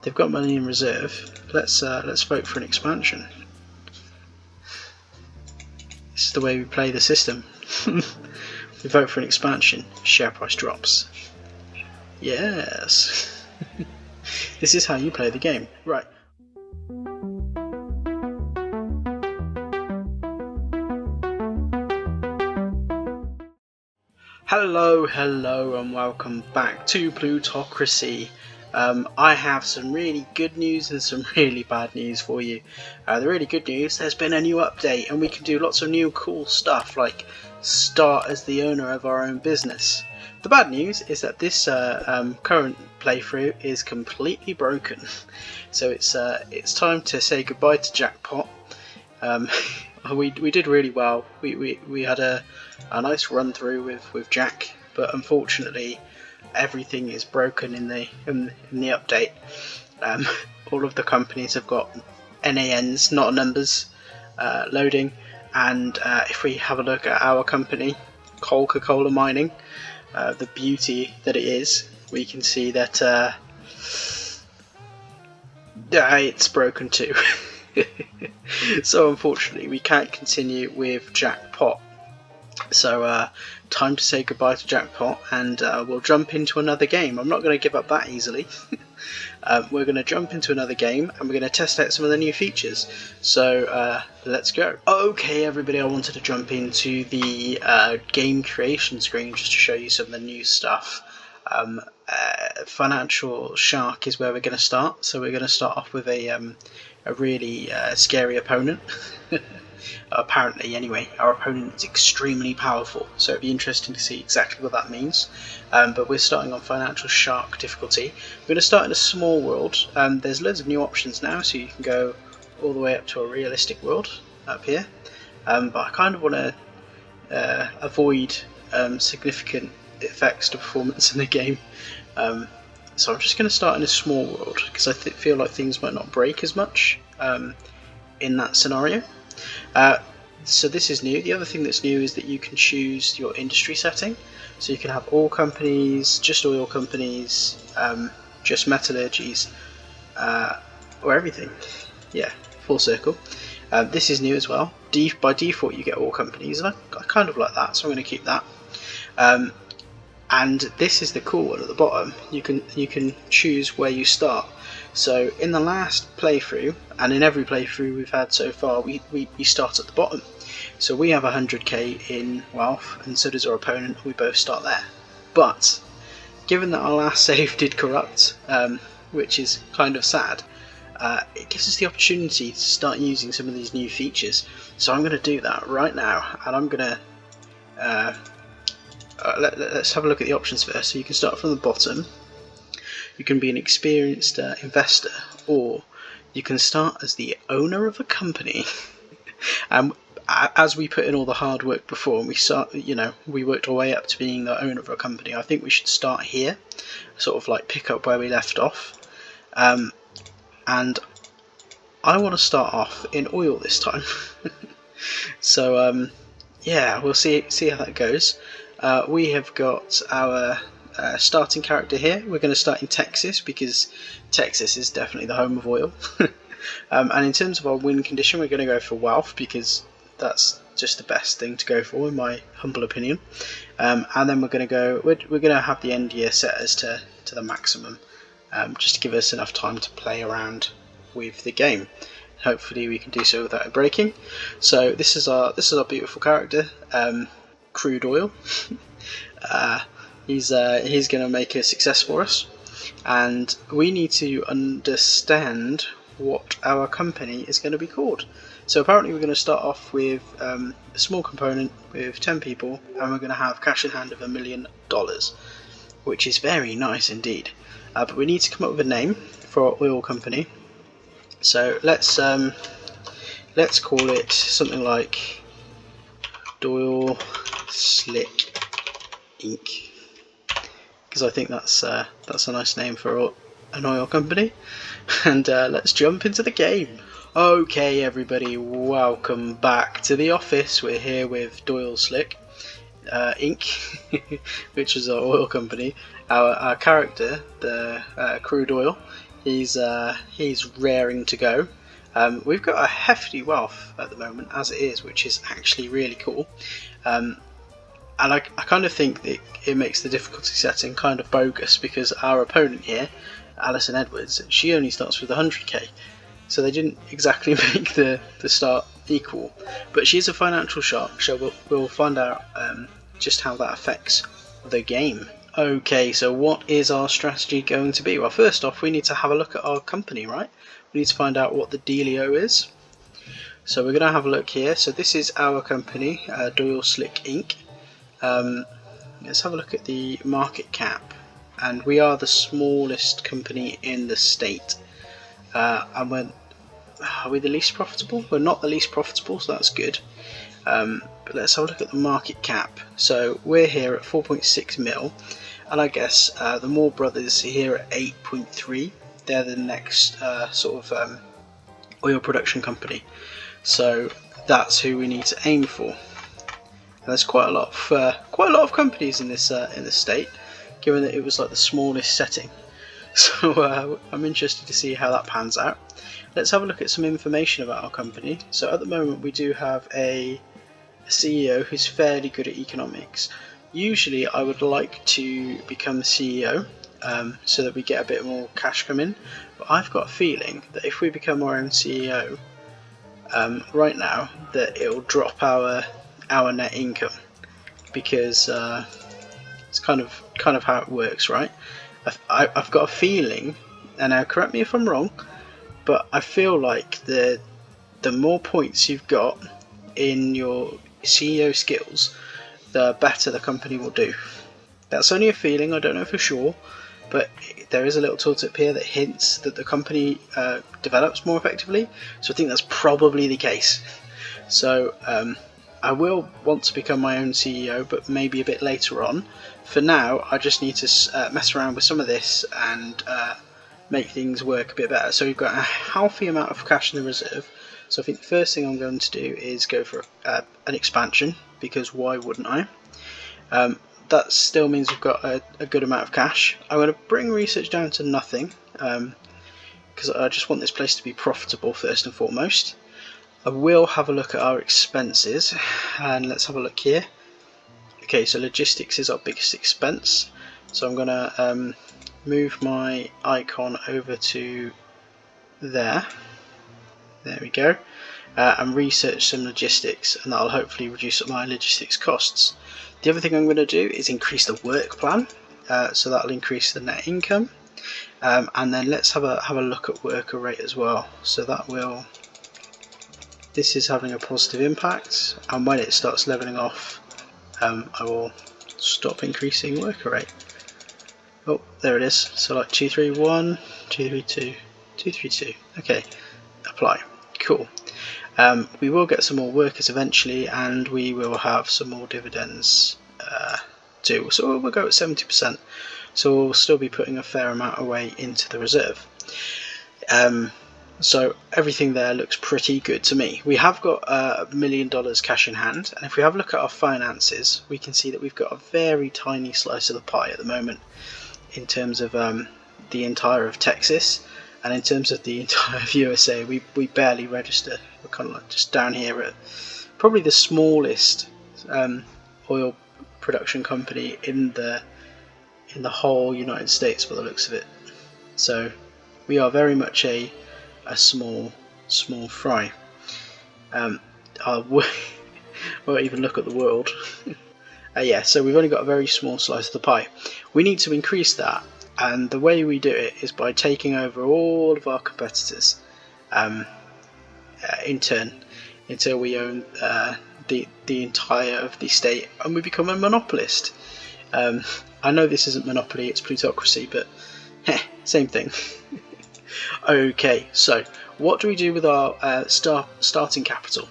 They've got money in reserve. Let's vote for an expansion. This is the way we play the system. We vote for an expansion, share price drops. Yes. This is how you play the game. Right. Hello, and welcome back to Plutocracy. I have some really good news and some really bad news for you. The really good news, there's been a new update and we can do lots of new cool stuff like start as the owner of our own business. The bad news is that this current playthrough is completely broken. So it's time to say goodbye to J.Pott. We did really well. We had a nice run through with Jack, but unfortunately everything is broken in the update. All of the companies have got NANs, not numbers, loading, and if we have a look at our company, Coca-Cola Mining, the beauty that it is, we can see that it's broken too. So unfortunately we can't continue with J.Pott. So time to say goodbye to J.Pott, and we'll jump into another game. I'm not going to give up that easily. We're going to jump into another game and we're going to test out some of the new features. So let's go. Okay everybody, I wanted to jump into the game creation screen just to show you some of the new stuff. Financial Shark is where we're going to start. So we're going to start off with a really scary opponent. Apparently, anyway, our opponent is extremely powerful, so it'd be interesting to see exactly what that means. But we're starting on Financial Shark difficulty. We're going to start in a small world. There's loads of new options now, so you can go all the way up to a realistic world up here. But I kind of want to avoid significant effects to performance in the game. So I'm just going to start in a small world because I feel like things might not break as much in that scenario. So this is new. The other thing that's new is that you can choose your industry setting. So you can have all companies, just oil companies, just metallurgies, or everything. Yeah, full circle. This is new as well. By default you get all companies, and I kind of like that, so I'm going to keep that. And this is the cool one at the bottom. You can choose where you start. So in the last playthrough, and in every playthrough we've had so far, we start at the bottom. So we have 100k in wealth, and so does our opponent. We both start there. But given that our last save did corrupt, which is kind of sad, it gives us the opportunity to start using some of these new features. So I'm going to do that right now, and I'm going to let's have a look at the options first. So you can start from the bottom. You can be an experienced investor, or you can start as the owner of a company. And as we put in all the hard work before, and we worked our way up to being the owner of a company, I think we should start here, sort of like pick up where we left off. And I want to start off in oil this time. So yeah, we'll see how that goes. We have got our starting character here. We're going to start in Texas because Texas is definitely the home of oil. And in terms of our win condition, we're going to go for wealth because that's just the best thing to go for in my humble opinion. And then we're going to have the end year set as to the maximum, just to give us enough time to play around with the game. Hopefully we can do so without it breaking. So this is our beautiful character, Crude Oil. He's going to make a success for us, and we need to understand what our company is going to be called. So apparently we're going to start off with a small component with 10 people, and we're going to have cash in hand of $1 million, which is very nice indeed. But we need to come up with a name for our oil company. So let's call it something like Doyle Slick Inc. Because I think that's a nice name for an oil company. And let's jump into the game. Okay everybody, welcome back to the office. We're here with Doyle Slick Inc., which is our oil company. Our character, the Crude Oil, He's raring to go. We've got a hefty wealth at the moment as it is, which is actually really cool. And I kind of think that it makes the difficulty setting kind of bogus, because our opponent here, Alison Edwards, she only starts with 100k, so they didn't exactly make the start equal. But she's a financial shark, so we'll find out just how that affects the game. Okay, so what is our strategy going to be? Well, first off, we need to have a look at our company, right? We need to find out what the dealio is. So we're going to have a look here. So this is our company, Doyle Slick Inc. Let's have a look at the market cap, and we are the smallest company in the state. And are we the least profitable? We're not the least profitable, so that's good. But let's have a look at the market cap. So we're here at 4.6 mil, and I guess the Moore brothers here at 8.3. They're the next sort of oil production company. So that's who we need to aim for. And there's quite a lot of companies in this state, given that it was like the smallest setting. So I'm interested to see how that pans out. Let's have a look at some information about our company. So at the moment we do have a CEO who's fairly good at economics. Usually I would like to become the CEO so that we get a bit more cash coming, but I've got a feeling that if we become our own CEO right now, that it'll drop our net income, because it's kind of how it works, right? I've got a feeling, and now correct me if I'm wrong, but I feel like the more points you've got in your CEO skills, the better the company will do. That's only a feeling, I don't know for sure, but there is a little tooltip here that hints that the company develops more effectively, so I think that's probably the case. So I will want to become my own CEO, but maybe a bit later on. For now, I just need to mess around with some of this and make things work a bit better. So we've got a healthy amount of cash in the reserve. So I think the first thing I'm going to do is go for an expansion, because why wouldn't I? That still means we've got a good amount of cash. I'm going to bring research down to nothing, because I just want this place to be profitable first and foremost. I will have a look at our expenses, and let's have a look here. Okay, so logistics is our biggest expense, so I'm going to move my icon over to there. There we go. And research some logistics, and that'll hopefully reduce my logistics costs. The other thing I'm going to do is increase the work plan, so that'll increase the net income. And then let's have a look at worker rate as well. So this is having a positive impact, and when it starts leveling off, I will stop increasing worker rate. Oh, there it is. So like 231, 232, 232. Okay, apply. Cool. We will get some more workers eventually, and we will have some more dividends too. So we'll go at 70%. So we'll still be putting a fair amount away into the reserve. So everything there looks pretty good to me. We have got $1 million cash in hand, and if we have a look at our finances, we can see that we've got a very tiny slice of the pie at the moment in terms of the entire of Texas, and in terms of the entire of USA, we barely register. We're kind of like just down here at probably the smallest oil production company in the whole United States by the looks of it. So we are very much a small fry. I won't even look at the world. Yeah, so we've only got a very small slice of the pie. We need to increase that, and the way we do it is by taking over all of our competitors in turn, until we own the entire of the state, and we become a monopolist. I know this isn't Monopoly, it's Plutocracy, but same thing. Okay, so what do we do with our starting capital?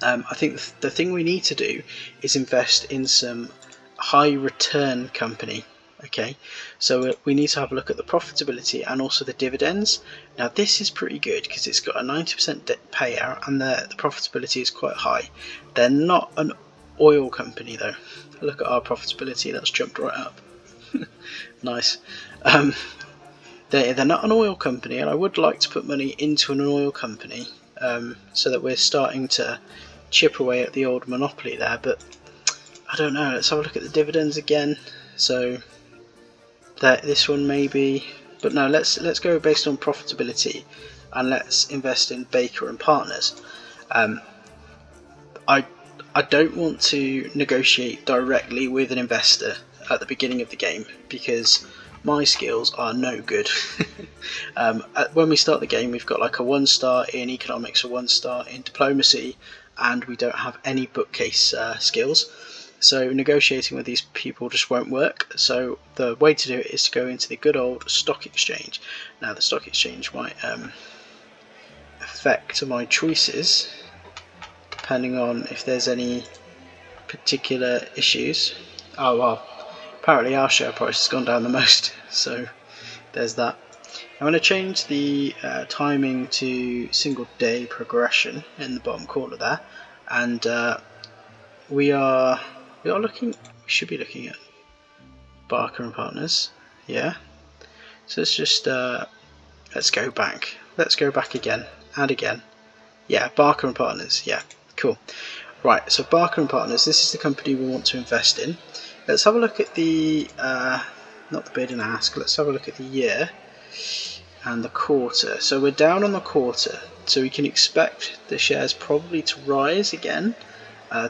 I think the thing we need to do is invest in some high return company. Okay, so we need to have a look at the profitability and also the dividends. Now this is pretty good because it's got a 90% payout, and the profitability is quite high. They're not an oil company though. Look at our profitability, that's jumped right up. Nice. they're not an oil company, and I would like to put money into an oil company, so that we're starting to chip away at the old monopoly there. But I don't know. Let's have a look at the dividends again. So that this one maybe, but no. Let's go based on profitability, and let's invest in Baker and Partners. I don't want to negotiate directly with an investor at the beginning of the game because my skills are no good. When we start the game, we've got like a 1-star in economics, a 1-star in diplomacy, and we don't have any bookcase skills. So negotiating with these people just won't work. So the way to do it is to go into the good old stock exchange. Now the stock exchange might affect my choices depending on if there's any particular issues. Oh well, apparently our share price has gone down the most, so there's that. I'm going to change the timing to single day progression in the bottom corner there, and we should be looking at Barker and Partners. Yeah, so let's just let's go back again and again. Yeah, Barker and Partners. Yeah, cool. Right, so Barker and Partners, this is the company we want to invest in. Let's have a look at the, not the bid and ask, let's have a look at the year and the quarter. So we're down on the quarter, so we can expect the shares probably to rise again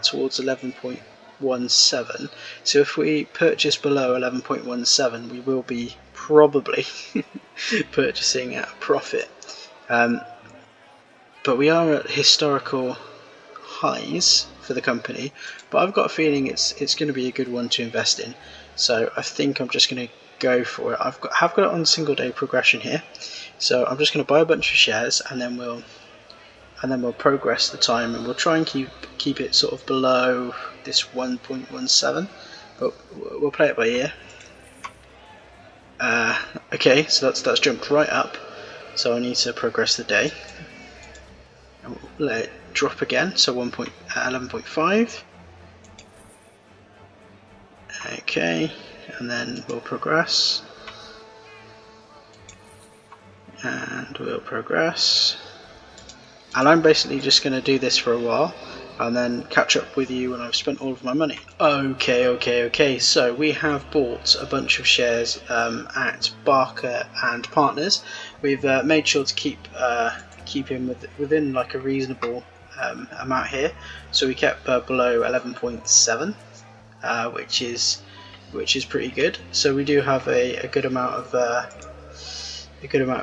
towards 11.17. So if we purchase below 11.17, we will be probably purchasing at a profit. But we are at historical highs for the company, but I've got a feeling it's going to be a good one to invest in, so I think I'm just going to go for it. Have got it on single day progression here, so I'm just going to buy a bunch of shares, and then we'll progress the time, and we'll try and keep it sort of below this 1.17, but we'll play it by ear. Okay, so that's jumped right up, so I need to progress the day. And we'll let it drop again, so 11.5. Okay, and then we'll progress, and we'll progress, and I'm basically just going to do this for a while and then catch up with you when I've spent all of my money. Okay, so we have bought a bunch of shares at Barker and Partners. We've made sure to keep him within like a reasonable amount here, so we kept below 11.7, which is pretty good. So we do have a good amount of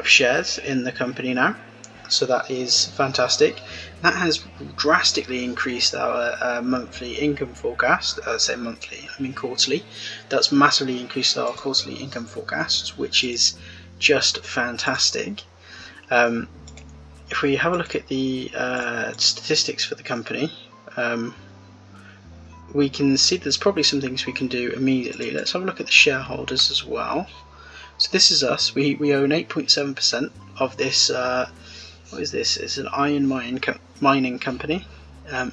shares in the company now, so that is fantastic. That has drastically increased our monthly income forecast. Say monthly, I mean quarterly. That's massively increased our quarterly income forecasts, which is just fantastic. If we have a look at the statistics for the company, we can see there's probably some things we can do immediately. Let's have a look at the shareholders as well. So this is us. We own 8.7% of this. What is this? It's an iron mining company.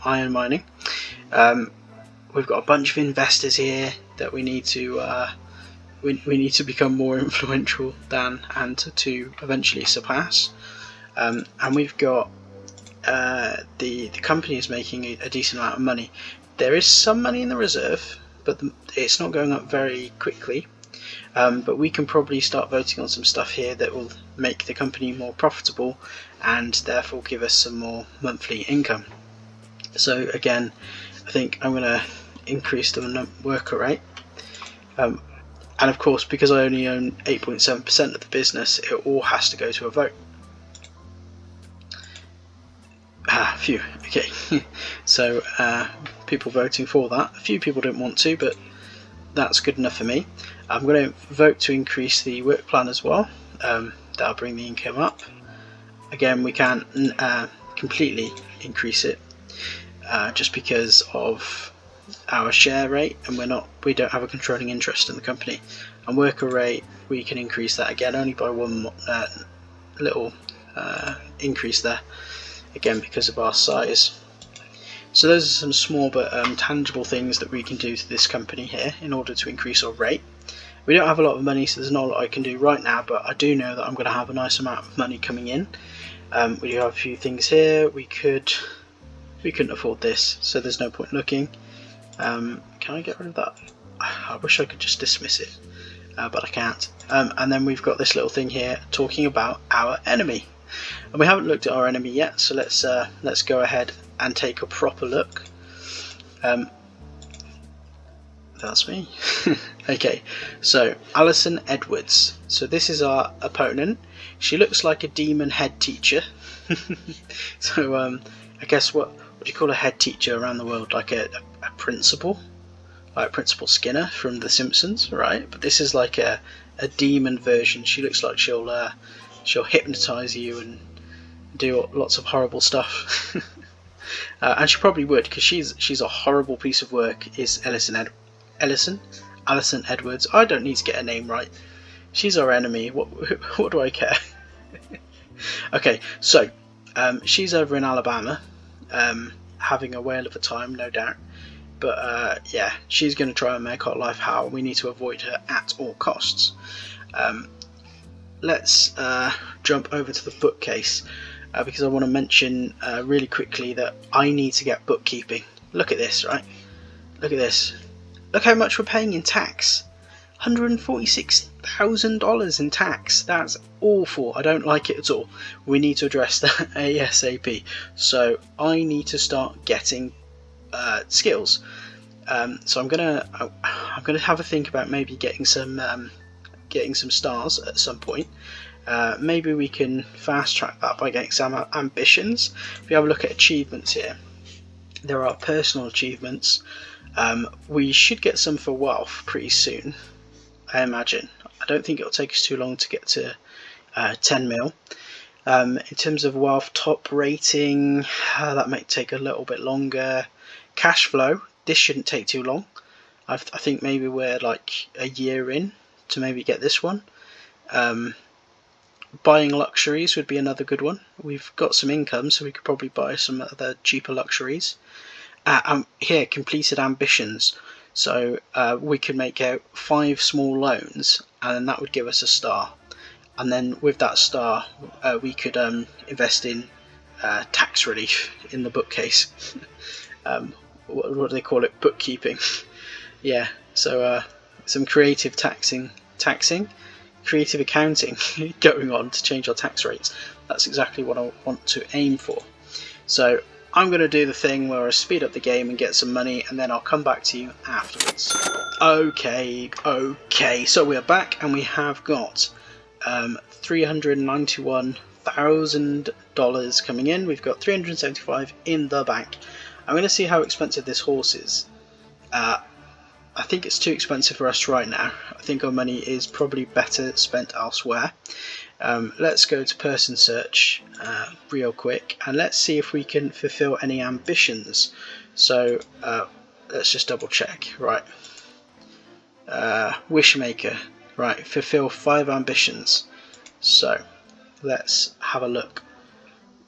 Iron mining. We've got a bunch of investors here that we need to we need to become more influential than, and to eventually surpass. And we've got the company is making a decent amount of money. There is some money in the reserve, but it's not going up very quickly. But we can probably start voting on some stuff here that will make the company more profitable and therefore give us some more monthly income. So again, I think I'm going to increase the worker rate. And of course, because I only own 8.7% of the business, it all has to go to a vote. Phew, okay. So people voting for that. A few people don't want to, but that's good enough for me. I'm going to vote to increase the work plan as well. That'll bring the income up. Again, we can't completely increase it just because of our share rate, and we don't have a controlling interest in the company. And worker rate, we can increase that again only by one little increase there, again because of our size. So those are some small but tangible things that we can do to this company here in order to increase our rate. We don't have a lot of money, so there's not a lot I can do right now, but I do know that I'm going to have a nice amount of money coming in. We do have a few things here. We couldn't afford this, so there's no point looking. Can I get rid of that? I wish I could just dismiss it, but I can't. And then we've got this little thing here talking about our enemy, and we haven't looked at our enemy yet, so let's go ahead and take a proper look. That's me. Okay, so Alison Edwards. So this is our opponent. She looks like a demon head teacher. So I guess what do you call a head teacher around the world? Like a principal, like Principal Skinner from The Simpsons, right? But this is like a demon version. She looks like she'll hypnotize you and do lots of horrible stuff. And she probably would, because she's a horrible piece of work. Is Alison Edwards. I don't need to get her name right. She's our enemy. What do I care? Okay, so she's over in Alabama, having a whale of a time, no doubt. But yeah, she's going to try and make our life hell. We need to avoid her at all costs. Let's jump over to the bookcase, because I want to mention really quickly that I need to get bookkeeping. Look at this, right? Look at this. Look how much we're paying in tax. $146,000 in tax. That's awful. I don't like it at all. We need to address that ASAP. So I need to start getting skills. So I'm gonna have a think about maybe getting some stars at some point. Maybe we can fast track that by getting some ambitions. If you have a look at achievements here, there are personal achievements. We should get some for wealth pretty soon, I imagine. I don't think it'll take us too long to get to 10 mil. In terms of wealth top rating, that might take a little bit longer. Cash flow, this shouldn't take too long. I think maybe we're like a year in to maybe get this one. Buying luxuries would be another good one. We've got some income, so we could probably buy some other cheaper luxuries. Here, completed ambitions. So we could make out 5 small loans, and then that would give us a star. And then with that star, we could invest in tax relief in the bookcase. What do they call it? Bookkeeping. Yeah. So some creative taxing, creative accounting going on to change our tax rates. That's exactly what I want to aim for. So I'm going to do the thing where I speed up the game and get some money, and then I'll come back to you afterwards. Okay, so we're back, and we have got $391,000 coming in. We've got 375 in the bank. I'm going to see how expensive this horse is. I think it's too expensive for us right now. I think our money is probably better spent elsewhere. Let's go to person search real quick, and let's see if we can fulfill any ambitions. So let's just double check. Right, Wishmaker. Right, fulfill 5 ambitions. So let's have a look.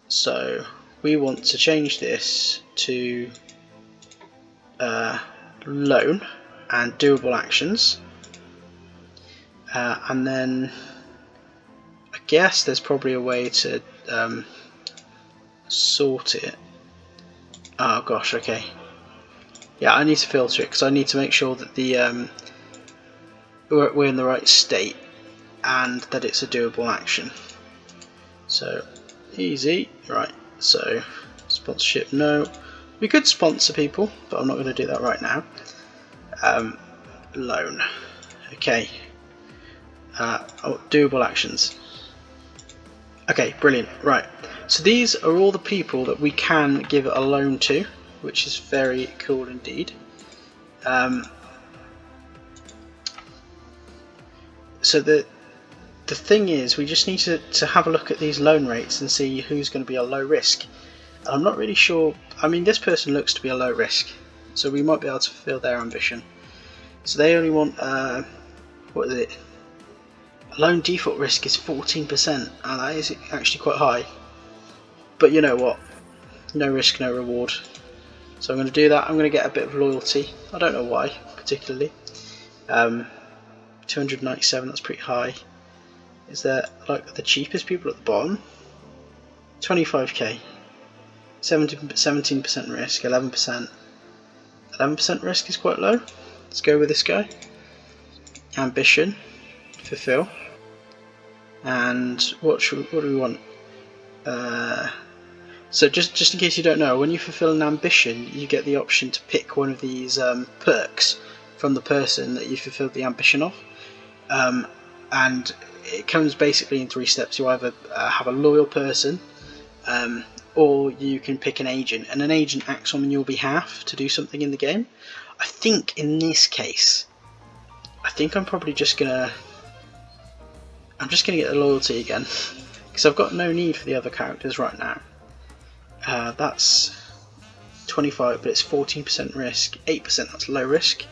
So we want to change this to loan and doable actions, and then I guess there's probably a way to sort it. Oh gosh, okay. Yeah, I need to filter it because I need to make sure that the we're in the right state and that it's a doable action. So easy, right? So sponsorship, no. We could sponsor people, but I'm not going to do that right now. Loan, okay. Doable actions. Okay, brilliant. Right, so these are all the people that we can give a loan to, which is very cool indeed. So the thing is, we just need to have a look at these loan rates and see who's going to be a low risk. I'm not really sure. I mean, this person looks to be a low risk, so we might be able to fulfill their ambition. So they only want what is it? Loan default risk is 14%, and that is actually quite high. But you know what? No risk, no reward. So I'm going to do that. I'm going to get a bit of loyalty. I don't know why particularly. 297, that's pretty high. Is there like the cheapest people at the bottom? 25k, 17% risk, 11%. 11% risk is quite low. Let's go with this guy. Ambition, fulfill. And what do we want? So just in case you don't know, when you fulfill an ambition, you get the option to pick one of these perks from the person that you fulfilled the ambition of. And it comes basically in 3 steps. You either have a loyal person, or you can pick an agent, and an agent acts on your behalf to do something in the game. I think in this case, I'm probably just gonna get the loyalty again, because I've got no need for the other characters right now. That's 25, but it's 14% risk, 8%, that's low risk.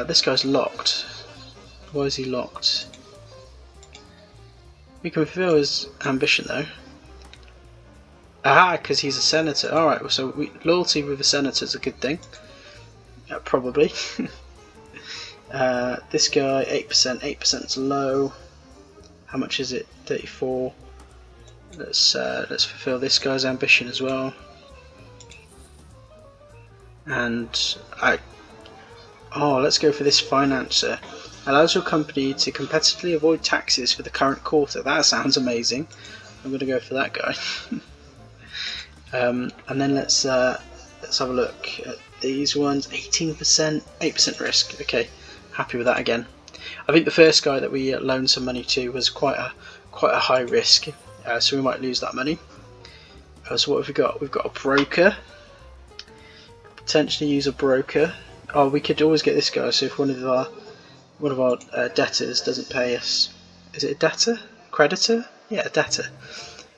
This guy's locked. Why is he locked? We can fulfill his ambition though. Aha, because he's a senator. Alright, so loyalty with a senator is a good thing. Probably. This guy, 8%. 8% is low. How much is it? 34. Let's fulfill this guy's ambition as well. And let's go for this financer. Allows your company to competitively avoid taxes for the current quarter. That sounds amazing. I'm going to go for that guy. And then let's have a look at these ones. 18%, 8% risk. Okay, happy with that again. I think the first guy that we loaned some money to was quite a high risk, so we might lose that money. So what have we got? We've got a broker. Potentially use a broker. Oh, we could always get this guy. So if one of our debtors doesn't pay us, is it a debtor? Creditor? Yeah, a debtor.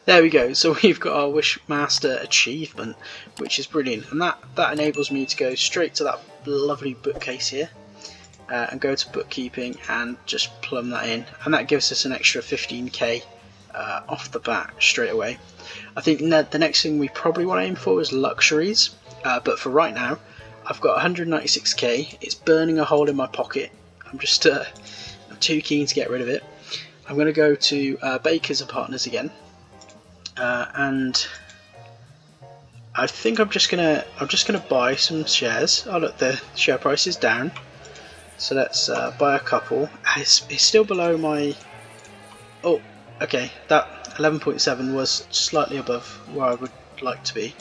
There we go. So we've got our Wishmaster achievement, which is brilliant, and that enables me to go straight to that lovely bookcase here, and go to bookkeeping and just plumb that in, and that gives us an extra 15k off the bat straight away. I think the next thing we probably want to aim for is luxuries, but for right now, I've got 196k. It's burning a hole in my pocket. I'm too keen to get rid of it. I'm going to go to Bakers and Partners again. And I think I'm just gonna buy some shares. Oh look, the share price is down, so let's buy a couple. It's still below my. Oh, okay, that 11.7 was slightly above where I would like to be.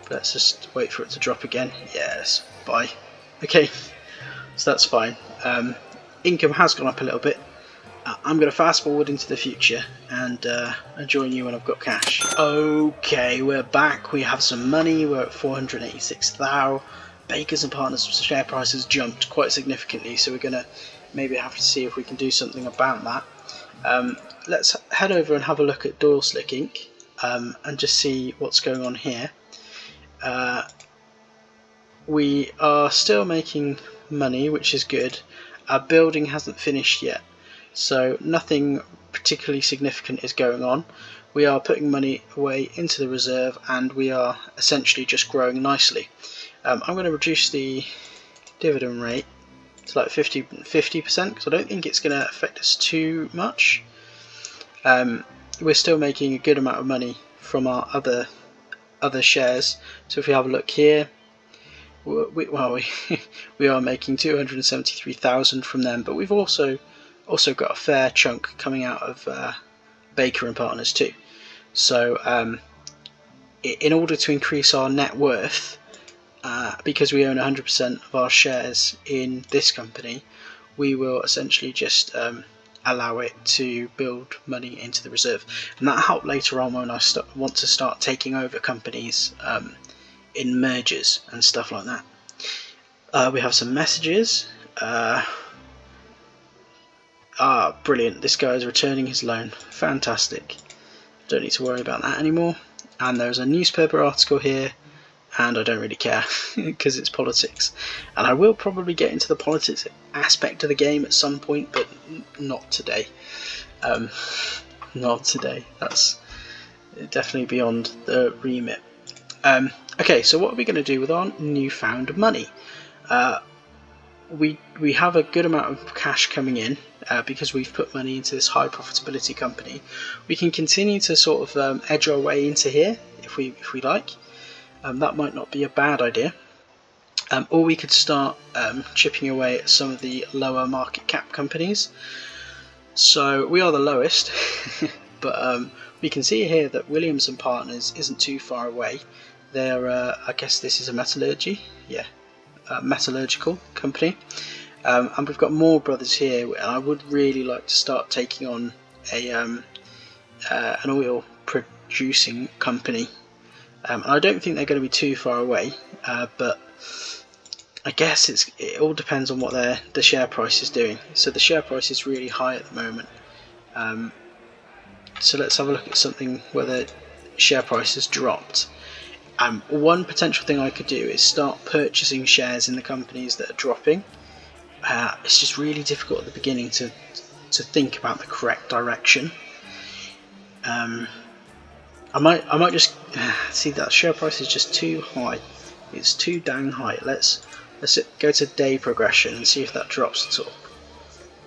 But let's just wait for it to drop again. Yes, buy. Okay, so that's fine. Income has gone up a little bit. I'm going to fast forward into the future and join you when I've got cash. Okay, we're back. We have some money. We're at 486,000. Bakers and Partners share price has jumped quite significantly, so we're going to maybe have to see if we can do something about that. Let's head over and have a look at Doyle Slick Inc. And just see what's going on here. We are still making money, which is good. Our building hasn't finished yet, so nothing particularly significant is going on. We are putting money away into the reserve, and we are essentially just growing nicely. I'm going to reduce the dividend rate to like 50% because I don't think it's going to affect us too much. We're still making a good amount of money from our other shares. So if we have a look here, we are making 273,000 from them, but we've also got a fair chunk coming out of Baker and Partners too. So in order to increase our net worth, because we own 100% of our shares in this company, we will essentially just allow it to build money into the reserve, and that help later on when I want to start taking over companies in mergers and stuff like that. We have some messages. Brilliant, this guy is returning his loan. Fantastic. Don't need to worry about that anymore. And there's a newspaper article here, and I don't really care because it's politics, and I will probably get into the politics aspect of the game at some point, but not today. Not today. That's definitely beyond the remit. Okay, so what are we going to do with our newfound money? we have a good amount of cash coming in because we've put money into this high profitability company. We can continue to sort of edge our way into here if we like. That might not be a bad idea. Or we could start chipping away at some of the lower market cap companies. So we are the lowest, but we can see here that Williams and Partners isn't too far away. They're, I guess this is a metallurgy, metallurgical company. And we've got more brothers here, and I would really like to start taking on an oil producing company. And I don't think they're going to be too far away, but I guess it all depends on what the share price is doing. So the share price is really high at the moment. So let's have a look at something where the share price has dropped. One potential thing I could do is start purchasing shares in the companies that are dropping. It's just really difficult at the beginning to think about the correct direction. I might just see that share price is just too high. It's too dang high. Let's go to day progression and see if that drops at all.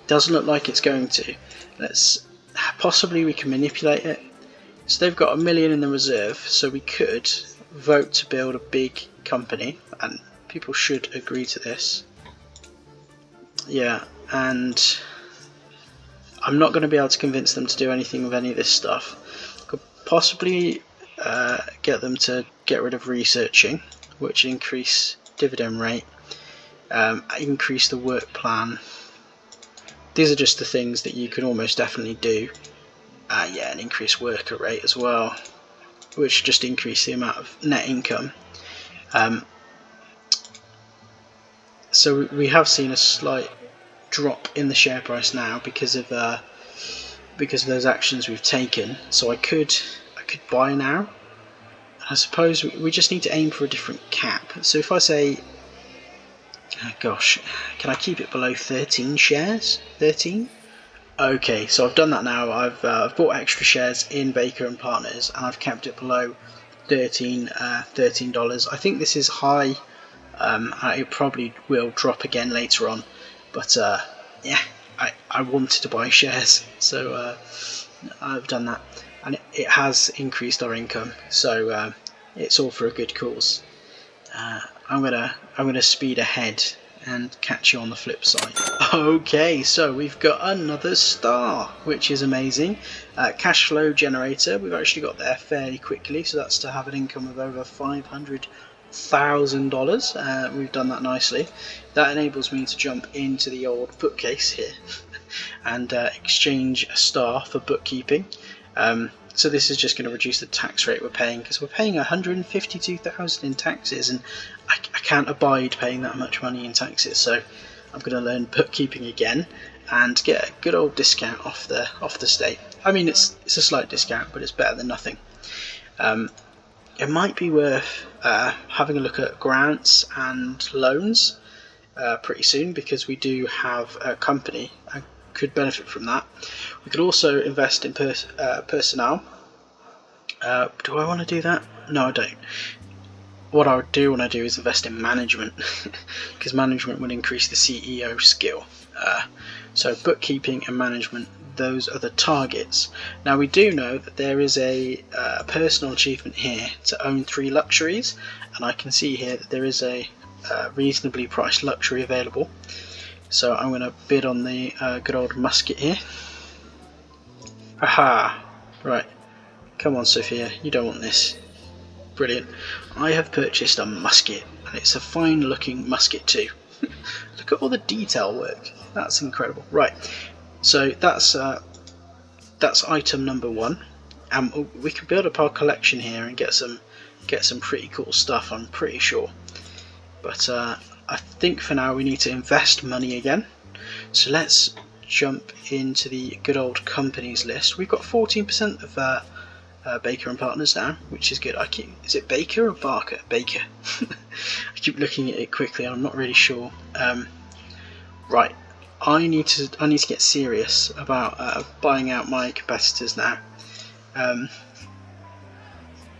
Doesn't look like it's going to. Possibly we can manipulate it. So they've got $1 million in the reserve, so we could vote to build a big company, and people should agree to this. Yeah, and I'm not going to be able to convince them to do anything with any of this stuff. Could possibly get them to get rid of researching, which increase dividend rate, increase the work plan. These are just the things that you can almost definitely do. Yeah, and increase worker rate as well, which just increase the amount of net income. So we have seen a slight drop in the share price now because of those actions we've taken. So I could buy now. I suppose we just need to aim for a different cap. So if I say, gosh, can I keep it below 13 shares? 13? Okay, so I've done that now. I've bought extra shares in Baker and Partners, and I've kept it below $13. I think this is high. It probably will drop again later on, but yeah, I wanted to buy shares, so I've done that, and it has increased our income. So it's all for a good cause. I'm gonna speed ahead and catch you on the flip side. Okay, so we've got another star, which is amazing. Cash flow generator, we've actually got there fairly quickly, so that's to have an income of over $500,000. We've done that nicely. That enables me to jump into the old bookcase here and exchange a star for bookkeeping. So this is just going to reduce the tax rate we're paying, because we're paying $152,000 in taxes, and I can't abide paying that much money in taxes. So I'm going to learn bookkeeping again and get a good old discount off the state. I mean, it's a slight discount, but it's better than nothing. It might be worth having a look at grants and loans pretty soon, because we do have a company and could benefit from that. We could also invest in personnel. Do I want to do that? No, I don't. What I do want to do is invest in management, because management would increase the CEO skill. So bookkeeping and management, those are the targets. Now we do know that there is a personal achievement here to own 3 luxuries, and I can see here that there is a reasonably priced luxury available. So I'm going to bid on the good old musket here. Aha! Right. Come on, Sophia, you don't want this. Brilliant. I have purchased a musket, and it's a fine looking musket too. Look at all the detail work. That's incredible. Right. So that's item number 1. And we can build up our collection here and get some pretty cool stuff, I'm pretty sure. But I think for now we need to invest money again. So let's jump into the good old companies list. We've got 14% of Baker and Partners now, which is good. Is it Baker or Barker? Baker. I keep looking at it quickly. I'm not really sure. Right. I need to get serious about buying out my competitors now.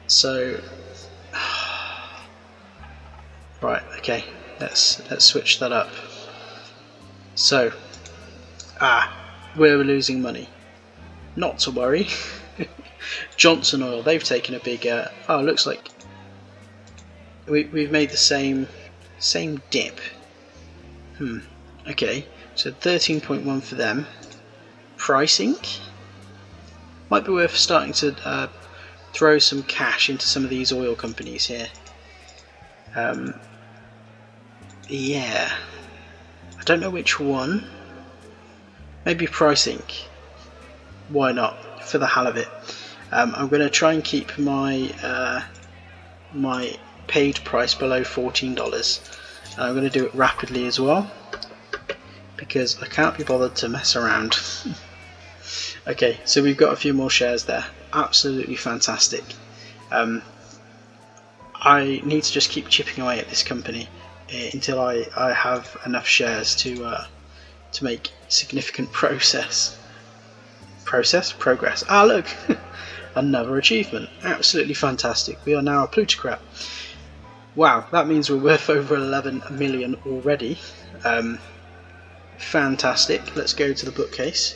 So right, okay. Let's switch that up. So, we're losing money. Not to worry. Johnson Oil, they've taken a big. It looks like we've made the same dip. Okay, so 13.1 for them. Pricing might be worth starting to throw some cash into some of these oil companies here. Yeah, I don't know which one. Maybe pricing. Why not? For the hell of it. I'm going to try and keep my my paid price below $14. And I'm going to do it rapidly as well, because I can't be bothered to mess around. Okay, so we've got a few more shares there. Absolutely fantastic. I need to just keep chipping away at this company until I have enough shares to make significant progress. Ah, look, another achievement. Absolutely fantastic. We are now a plutocrat. Wow, that means we're worth over 11 million already. Fantastic. Let's go to the bookcase.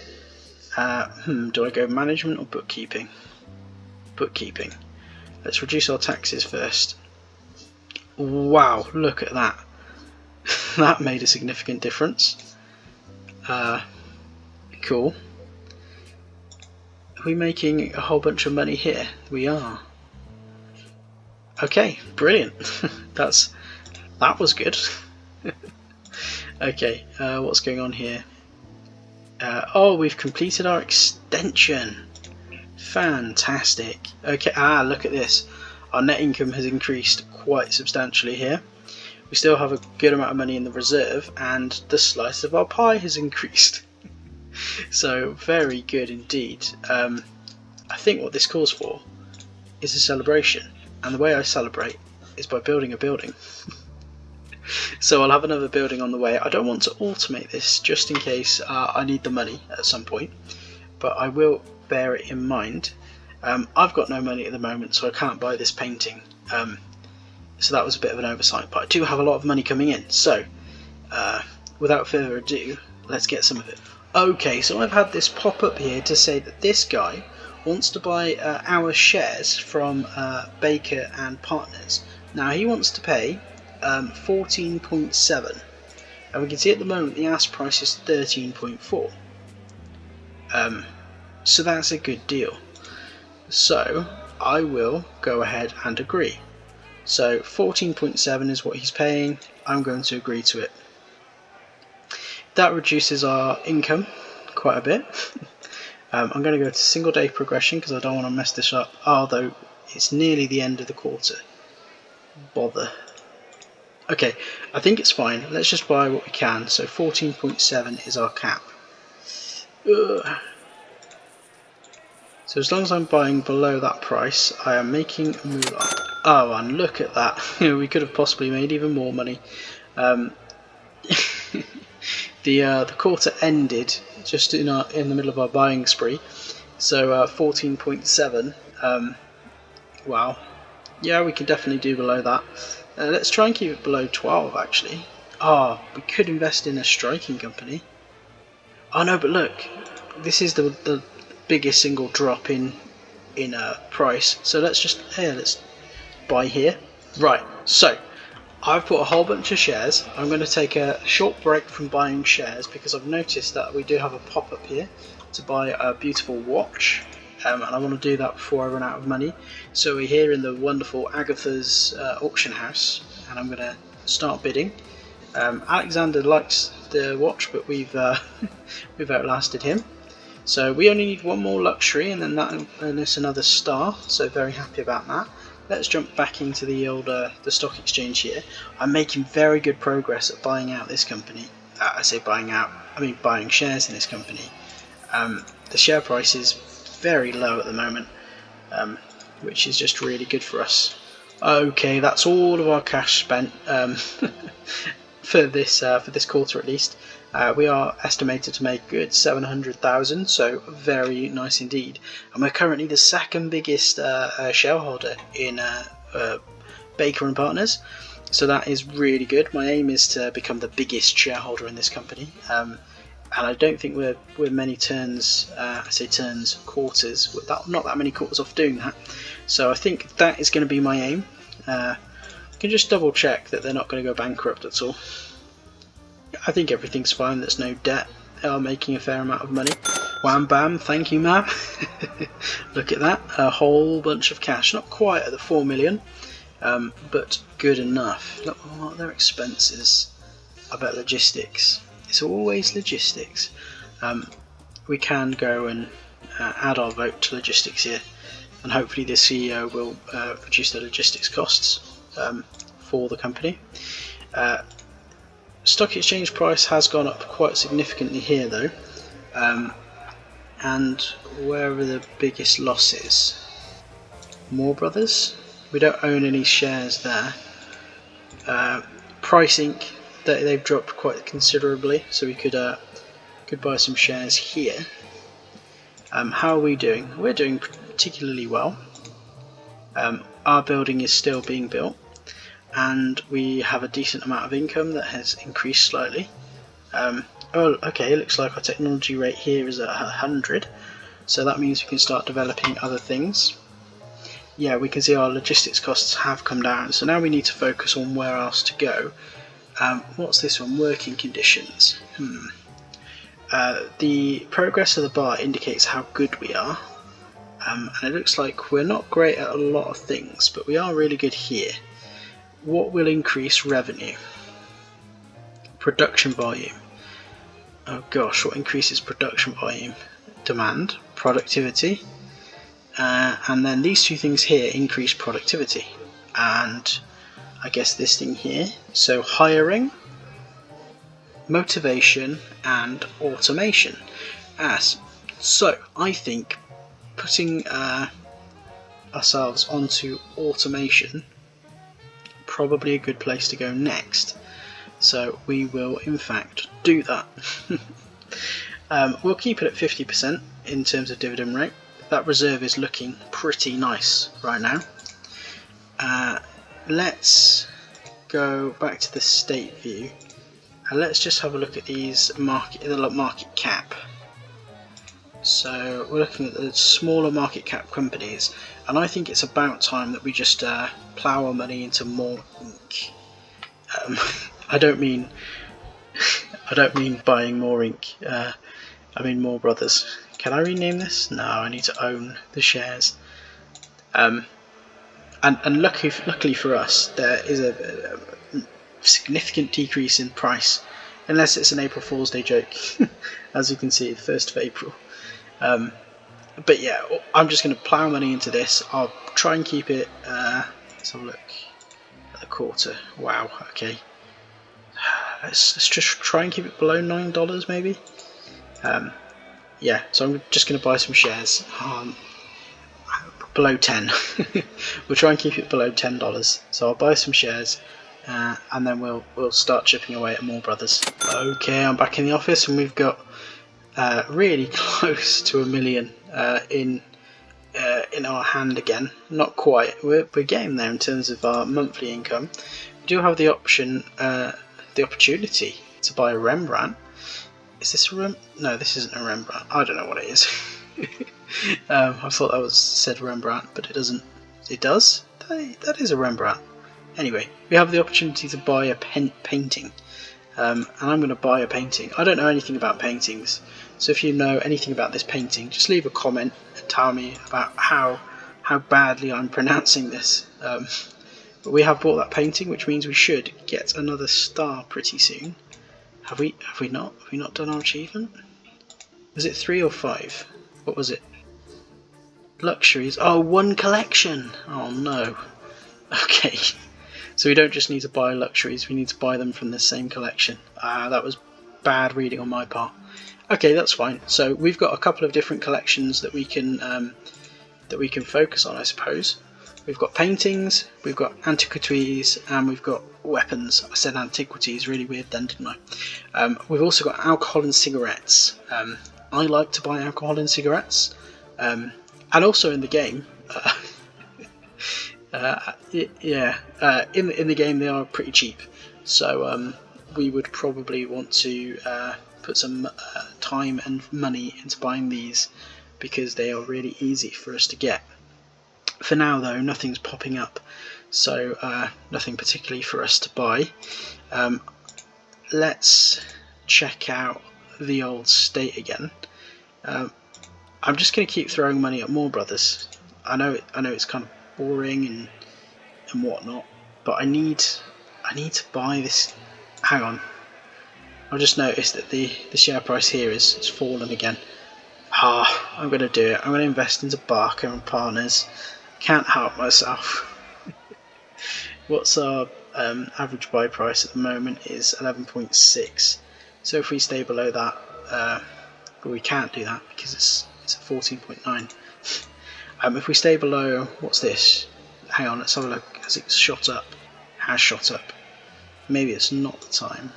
Do I go management or bookkeeping? Bookkeeping. Let's reduce our taxes first. Wow, look at that. That made a significant difference. Cool. Are we making a whole bunch of money here? We are. Okay, brilliant. That was good. Okay, what's going on here? We've completed our extension. Fantastic. Okay, look at this. Our net income has increased quite substantially here. We still have a good amount of money in the reserve, and the slice of our pie has increased. So very good indeed. I think what this calls for is a celebration, and the way I celebrate is by building a building. So I'll have another building on the way. I don't want to automate this just in case I need the money at some point, but I will bear it in mind. I've got no money at the moment, so I can't buy this painting. So that was a bit of an oversight, but I do have a lot of money coming in. So without further ado, let's get some of it. Okay, so I've had this pop up here to say that this guy wants to buy our shares from Baker and Partners. Now he wants to pay 14.7, and we can see at the moment the ask price is 13.4. So that's a good deal. So I will go ahead and agree. So 14.7 is what he's paying. I'm going to agree to it. That reduces our income quite a bit. I'm going to go to single day progression because I don't want to mess this up, although it's nearly the end of the quarter. Bother. Okay, I think it's fine. Let's just buy what we can. So 14.7 is our cap. Ugh. So as long as I'm buying below that price, I am making a moolah. Oh, and look at that. We could have possibly made even more money. The quarter ended just in the middle of our buying spree. So 14.7. Wow. Yeah, we can definitely do below that. Let's try and keep it below 12 actually. We could invest in a striking company. Oh no, but look, this is the biggest single drop in price. So let's buy here. Right, so I've bought a whole bunch of shares. I'm going to take a short break from buying shares because I've noticed that we do have a pop-up here to buy a beautiful watch. And I want to do that before I run out of money. So we're here in the wonderful Agatha's auction house, and I'm going to start bidding. Alexander likes the watch, but we've outlasted him. So we only need one more luxury, and then that earns us another star. So very happy about that. Let's jump back into the old the stock exchange here. I'm making very good progress at buying out this company. I say buying out, I mean buying shares in this company. The share price is very low at the moment, which is just really good for us. Okay, that's all of our cash spent for this quarter at least. We are estimated to make good 700,000, so very nice indeed. And we're currently the second biggest shareholder in Baker and Partners. So that is really good. My aim is to become the biggest shareholder in this company, and I don't think we're many turns. I say turns, quarters. We're not that many quarters off doing that. So I think that is going to be my aim. I can just double check that they're not going to go bankrupt at all. I think everything's fine. There's no debt. They are making a fair amount of money. Wham bam, thank you, ma'am. Look at that, a whole bunch of cash. Not quite at the 4 million, but good enough. Look, what are their expenses? I bet logistics. It's always logistics. We can go and add our vote to logistics here, and hopefully the CEO will reduce the logistics costs for the company. Stock exchange price has gone up quite significantly here though, and where are the biggest losses? Moore Brothers, we don't own any shares there. Price Inc, they've dropped quite considerably, so we could buy some shares here. How are we doing? We're doing particularly well. Our building is still being built, and we have a decent amount of income that has increased slightly. Oh, okay, it looks like our technology rate here is at 100, so that means we can start developing other things. Yeah, we can see our logistics costs have come down, so now we need to focus on where else to go. What's this one? Working conditions. The progress of the bar indicates how good we are, and it looks like we're not great at a lot of things, but we are really good here. What will increase revenue? Production volume. Oh gosh, what increases production volume? Demand, productivity, and then these two things here increase productivity, and I guess this thing here, so hiring, motivation, and automation. So I think putting ourselves onto automation, probably a good place to go next. So we will in fact do that. We'll keep it at 50% in terms of dividend rate. That reserve is looking pretty nice right now. Let's go back to the state view, and let's just have a look at these market cap. So we're looking at the smaller market cap companies, and I think it's about time that we just plough our money into more ink. I don't mean buying more ink. I mean Moore Brothers. Can I rename this? No, I need to own the shares. And luckily for us, there is a significant decrease in price, unless it's an April Fool's Day joke. As you can see, the 1st of April. But yeah, I'm just going to plough money into this. I'll try and keep it. Let's have a look at the quarter. Wow. Okay. Let's just try and keep it below $9 maybe. Yeah, so I'm just going to buy some shares below 10. We'll try and keep it below $10. So I'll buy some shares, and then we'll start chipping away at Moore Brothers. Okay, I'm back in the office, and we've got really close to $1 million in our hand again. Not quite. We're getting there in terms of our monthly income. We do have the opportunity to buy a Rembrandt. Is this a No, this isn't a Rembrandt. I don't know what it is. I thought that said Rembrandt, but it doesn't. It does? That is a Rembrandt. Anyway, we have the opportunity to buy a painting. And I'm going to buy a painting. I don't know anything about paintings, so if you know anything about this painting, just leave a comment and tell me about how badly I'm pronouncing this. But we have bought that painting, which means we should get another star pretty soon. Have we not? Have we not done our achievement? Was it 3 or 5? What was it? Luxuries. Oh, 1 collection. Oh no. Okay. So we don't just need to buy luxuries, we need to buy them from the same collection. That was bad reading on my part. Okay, that's fine. So we've got a couple of different collections that we can focus on, I suppose. We've got paintings, we've got antiquities, and we've got weapons. I said antiquities, really weird then, didn't I? We've also got alcohol and cigarettes. I like to buy alcohol and cigarettes, and also in the game. Yeah, in the game they are pretty cheap, so we would probably want to put some time and money into buying these because they are really easy for us to get. For now though, nothing's popping up, so nothing particularly for us to buy. Let's check out the old state again. I'm just going to keep throwing money at More Brothers. I know it's kind of boring and whatnot, but I need to buy this. Hang on, I just noticed that the share price here is fallen again. I'm going to do it. I'm going to invest into Barker and Partners. Can't help myself. What's our average buy price at the moment is 11.6. So if we stay below that, but we can't do that because it's at 14.9. If we stay below, what's this? Hang on, let's have a look. Has it shot up? Has shot up. Maybe it's not the time.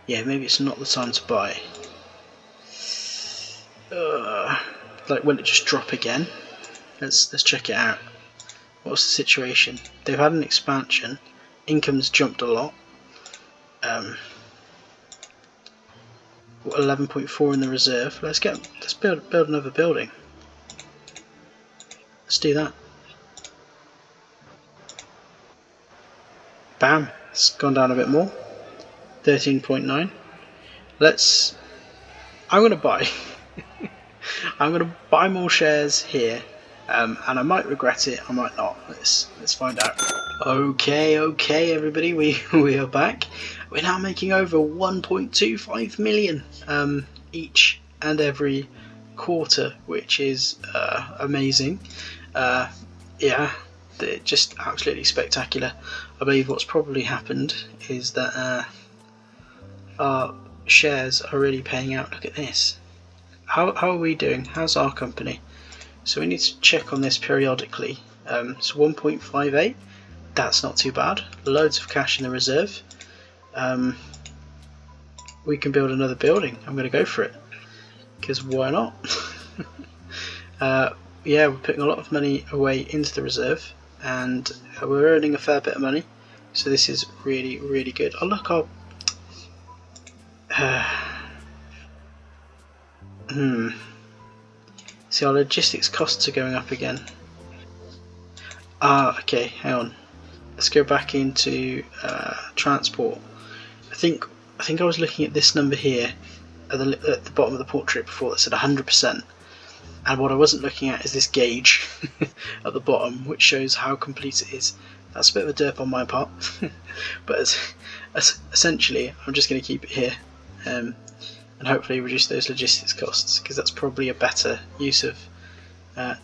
Yeah, maybe it's not the time to buy. Like, will it just drop again? Let's check it out. What's the situation? They've had an expansion. Income's jumped a lot. 11.4 in the reserve. Let's build another building. Let's do that. Bam! It's gone down a bit more. 13.9. I'm gonna buy. I'm gonna buy more shares here, and I might regret it. I might not. Let's find out. Okay, everybody, we are back. We're now making over 1.25 million each and every quarter, which is amazing. Yeah, just absolutely spectacular. I believe what's probably happened is that our shares are really paying out. Look at this. How are we doing? How's our company? So we need to check on this periodically. So 1.58. That's not too bad. Loads of cash in the reserve. We can build another building. I'm going to go for it because why not? Yeah, we're putting a lot of money away into the reserve, and we're earning a fair bit of money. So this is really, really good. Oh look, See, our logistics costs are going up again. Okay, hang on. Let's go back into transport. I think I was looking at this number here at the bottom of the portrait before that said 100%, and what I wasn't looking at is this gauge at the bottom, which shows how complete it is. That's a bit of a derp on my part, but essentially I'm just going to keep it here and hopefully reduce those logistics costs, because that's probably a better use of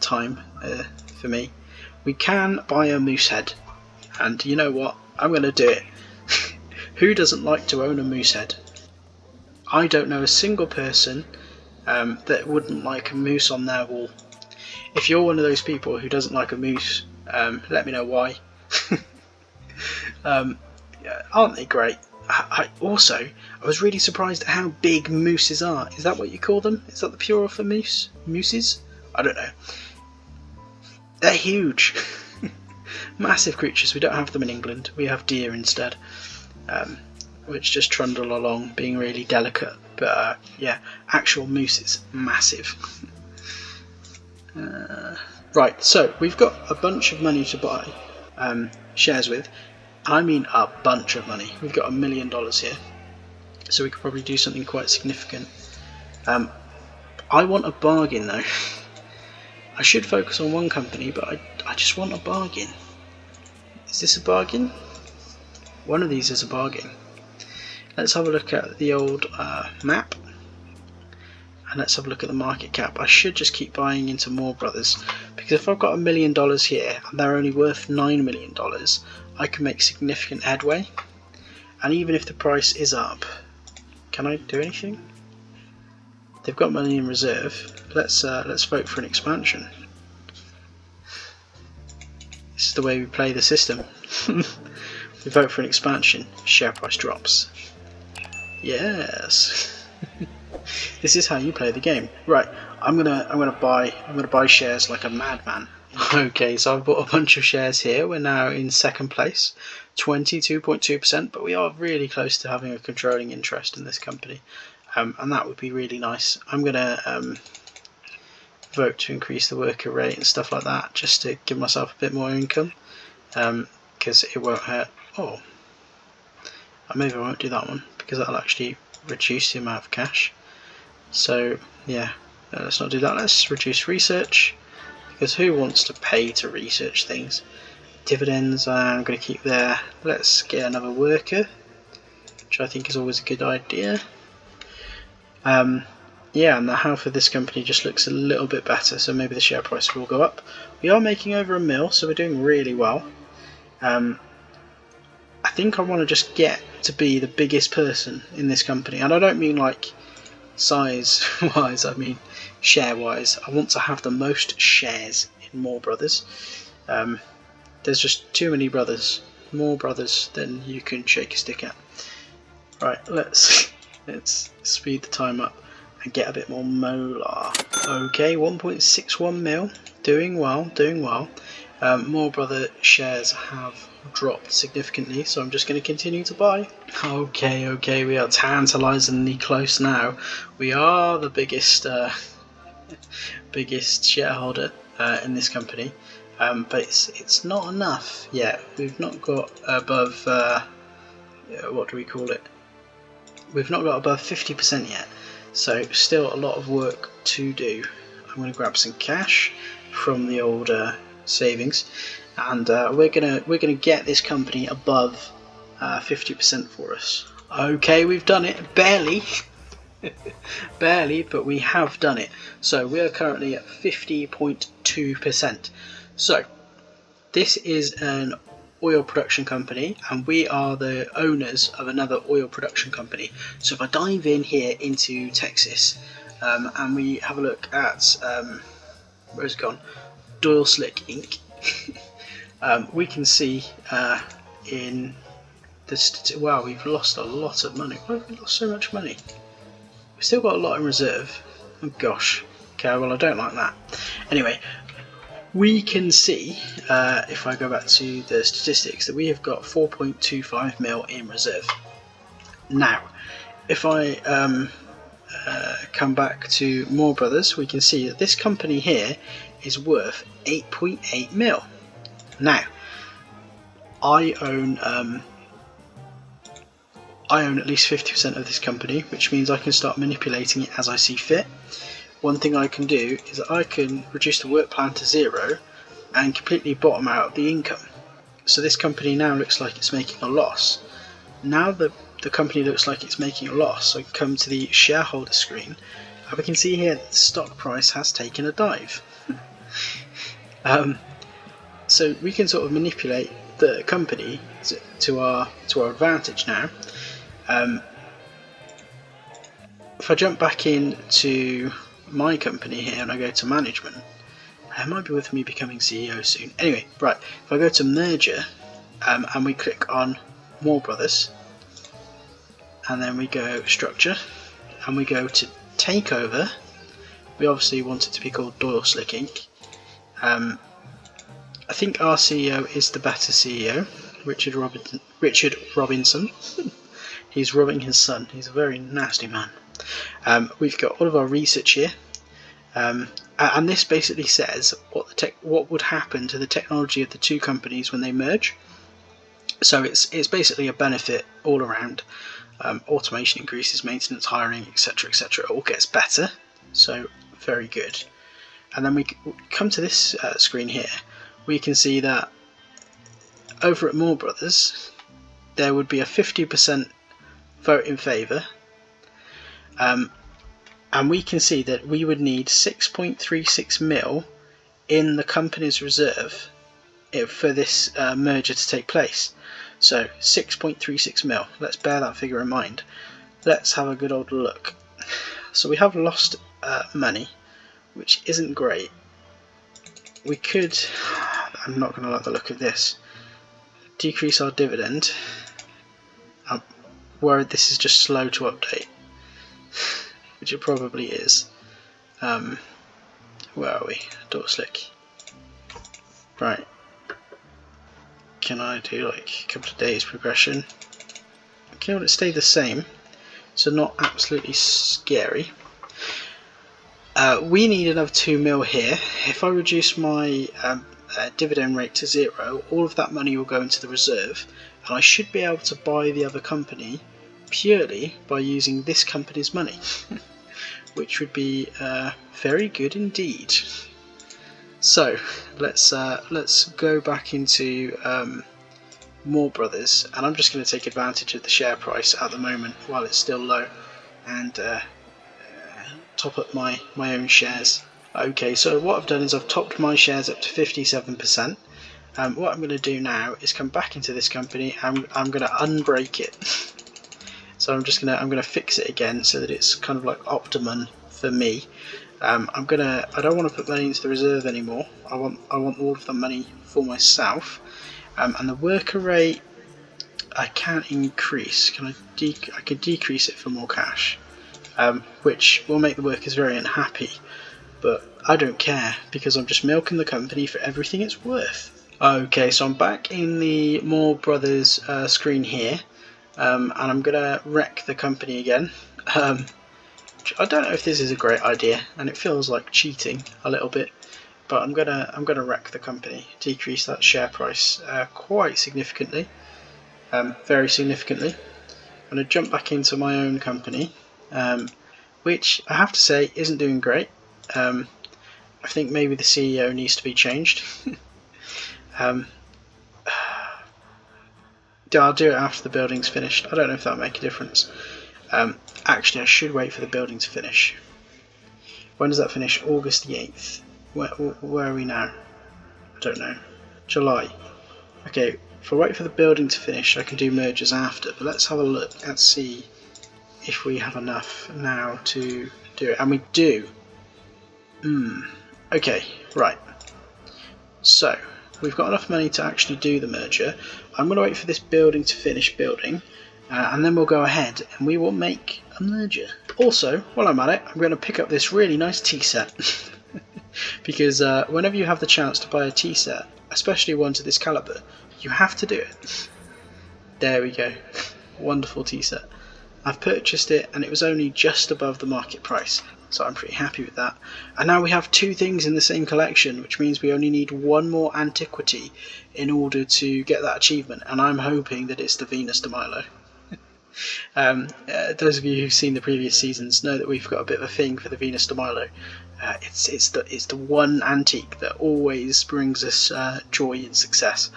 time for me. We can buy a moose head, and you know what? I'm going to do it. Who doesn't like to own a moose head? I don't know a single person that wouldn't like a moose on their wall. If you're one of those people who doesn't like a moose, let me know why. Aren't they great? I was really surprised at how big mooses are. Is that what you call them? Is that the plural for moose? Mooses? I don't know. They're huge. Massive creatures. We don't have them in England. We have deer instead, which just trundle along, being really delicate. But yeah, actual mooses, massive. Right, so we've got a bunch of money to buy shares with. I mean a bunch of money. We've got $1 million here, so we could probably do something quite significant. I want a bargain though. I should focus on one company, but I just want a bargain. Is this a bargain? One of these is a bargain. Let's have a look at the old map, and let's have a look at the market cap. I should just keep buying into More Brothers, because if I've got $1 million here and they're only worth $9 million, I can make significant headway. And even if the price is up, can I do anything? They've got money in reserve. Let's vote for an expansion. This is the way we play the system. We vote for an expansion, share price drops. Yes. This is how you play the game. Right, I'm gonna buy shares like a madman. Okay, so I've bought a bunch of shares here. We're now in second place, 22.2%, but we are really close to having a controlling interest in this company, and that would be really nice. I'm going to vote to increase the worker rate and stuff like that, just to give myself a bit more income, because it won't hurt. Oh, maybe I won't do that one, because that'll actually reduce the amount of cash. So yeah, let's not do that. Let's reduce research, because who wants to pay to research things? Dividends I'm going to keep there. Let's get another worker, which I think is always a good idea. Yeah, and the health of this company just looks a little bit better, so maybe the share price will go up. We are making over $1 million, so we're doing really well. I think I want to just get to be the biggest person in this company, and I don't mean like size wise, I mean share wise. I want to have the most shares in More Brothers. There's just too many brothers, more brothers than you can shake a stick at. Right, let's speed the time up and get a bit more molar. Okay, 1.61 mil, doing well. More brother shares have dropped significantly, so I'm just going to continue to buy. Okay, we are tantalisingly close now. We are the biggest shareholder in this company. But it's not enough yet. We've not got above, what do we call it? We've not got above 50% yet, so still a lot of work to do. I'm going to grab some cash from the old savings, and we're gonna get this company above 50% for us. Okay, we've done it, barely. Barely, but we have done it. So we are currently at 50.2%. So this is an oil production company, and we are the owners of another oil production company. So if I dive in here into Texas, and we have a look at where's it gone? Doyle Slick Inc. We can see in this. Wow, we've lost a lot of money. Why have we lost so much money? We've still got a lot in reserve. Oh gosh. Okay, well I don't like that. Anyway, we can see, if I go back to the statistics, that we have got 4.25 mil in reserve. Now, if I come back to More Brothers, we can see that this company here is worth 8.8 mil. Now, I own at least 50% of this company, which means I can start manipulating it as I see fit. One thing I can do is that I can reduce the work plan to 0 and completely bottom out the income. So this company now looks like it's making a loss. Now the company looks like it's making a loss, so I can come to the shareholder screen, and we can see here that the stock price has taken a dive. So we can sort of manipulate the company to our advantage now. If I jump back into my company here and I go to management, it might be with me becoming CEO soon. Anyway, right, if I go to merger and we click on More Brothers, and then we go structure and we go to takeover, we obviously want it to be called Doyle Slick Inc. I think our CEO is the better CEO, Richard Robinson. He's robbing his son. He's a very nasty man. We've got all of our research here, and this basically says what would happen to the technology of the two companies when they merge. So it's basically a benefit all around. Automation increases, maintenance, hiring, etc., etc. It all gets better. So very good. And then we come to this screen here. We can see that over at More Brothers, there would be a 50% vote in favour. And we can see that we would need 6.36 mil in the company's reserve for this merger to take place. So 6.36 mil. Let's bear that figure in mind. Let's have a good old look. So we have lost money, which isn't great. We could, I'm not going to like the look of this, decrease our dividend. I'm worried this is just slow to update, which it probably is. Where are we? Doyle Slick. Right. Can I do like a couple of days progression? Okay, well, it stayed the same, so not absolutely scary. We need another 2 mil here. If I reduce my dividend rate to 0, all of that money will go into the reserve, and I should be able to buy the other company purely by using this company's money, which would be very good indeed. So let's go back into More Brothers, and I'm just going to take advantage of the share price at the moment while it's still low, and top up my own shares. Okay, so what I've done is I've topped my shares up to 57%. What I'm going to do now is come back into this company and I'm going to unbreak it. So I'm going to fix it again so that it's kind of like optimum for me. I don't want to put money into the reserve anymore. I want all of the money for myself. And the worker rate I can't increase. I can decrease it for more cash, which will make the workers very unhappy. But I don't care because I'm just milking the company for everything it's worth. Okay, so I'm back in the More Brothers screen here, and I'm gonna wreck the company again. I don't know if this is a great idea, and it feels like cheating a little bit, but I'm gonna wreck the company, decrease that share price quite significantly, very significantly. I'm gonna jump back into my own company, which I have to say isn't doing great. I think maybe the CEO needs to be changed. I'll do it after the building's finished. I don't know if that'll make a difference. Actually, I should wait for the building to finish. When does that finish? August the 8th. Where are we now? I don't know. July. Okay, if I wait for the building to finish, I can do mergers after. But let's have a look and see if we have enough now to do it. And we do. Okay, right. So, we've got enough money to actually do the merger. I'm going to wait for this building to finish building, and then we'll go ahead and we will make a merger. Also, while I'm at it, I'm going to pick up this really nice tea set. Because whenever you have the chance to buy a tea set, especially one to this caliber, you have to do it. There we go. Wonderful tea set. I've purchased it and it was only just above the market price, so I'm pretty happy with that. And now we have 2 things in the same collection, which means we only need 1 more antiquity in order to get that achievement, and I'm hoping that it's the Venus de Milo. Those of you who've seen the previous seasons know that we've got a bit of a thing for the Venus de Milo. It's the one antique that always brings us joy and success.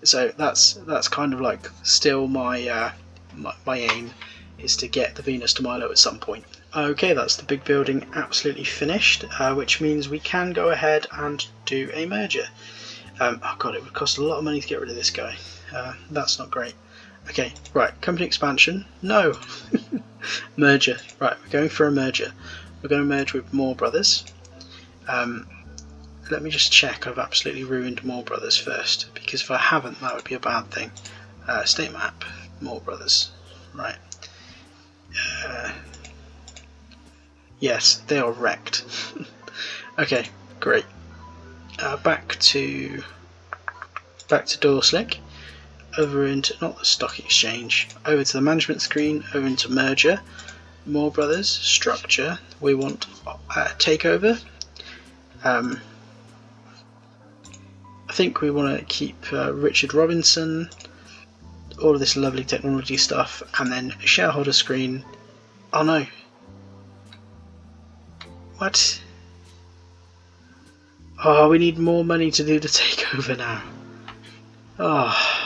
So that's kind of like still my aim, is to get the Venus de Milo at some point. Okay, that's the big building absolutely finished, which means we can go ahead and do a merger. Oh god, it would cost a lot of money to get rid of this guy. That's not great. Okay, right, company expansion. No! Merger. Right, we're going for a merger. We're going to merge with More Brothers. Let me just check I've absolutely ruined More Brothers first, because if I haven't, that would be a bad thing. State map, More Brothers. Right. Yes, they are wrecked. Okay, great. Back to Doorslick. Over into, not the stock exchange, over to the management screen, over into merger, More Brothers, structure. We want takeover. I think we want to keep Richard Robinson, all of this lovely technology stuff, and then shareholder screen. Oh no. What? Oh, we need more money to do the takeover now. Oh.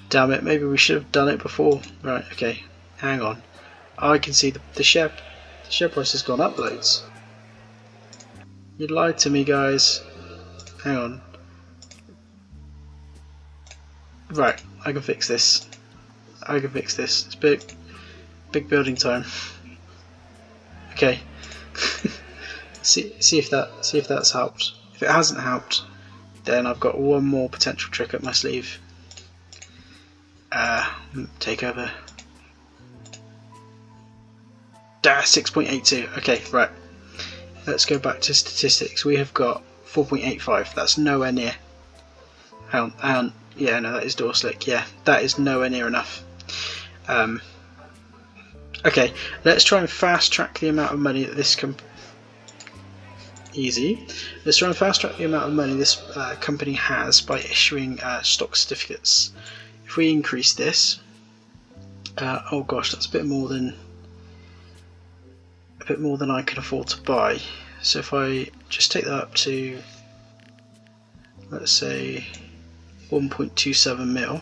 Damn it, maybe we should have done it before. Right, okay, hang on. Oh, I can see the share price has gone up loads. You lied to me, guys. Hang on. Right, I can fix this. It's big building time. Okay. see if that's helped. If it hasn't helped, then I've got 1 more potential trick up my sleeve. Takeover. 6.82. Okay, right. Let's go back to statistics. We have got 4.85. That's nowhere near. Hang on. Yeah, no, that is door slick. Yeah, that is nowhere near enough. Okay, let's try and fast track the amount of money that this Let's try and fast track the amount of money this company has by issuing stock certificates. If we increase this, oh gosh, that's a bit more than I can afford to buy. So if I just take that up to, let's say, 1.27 mil.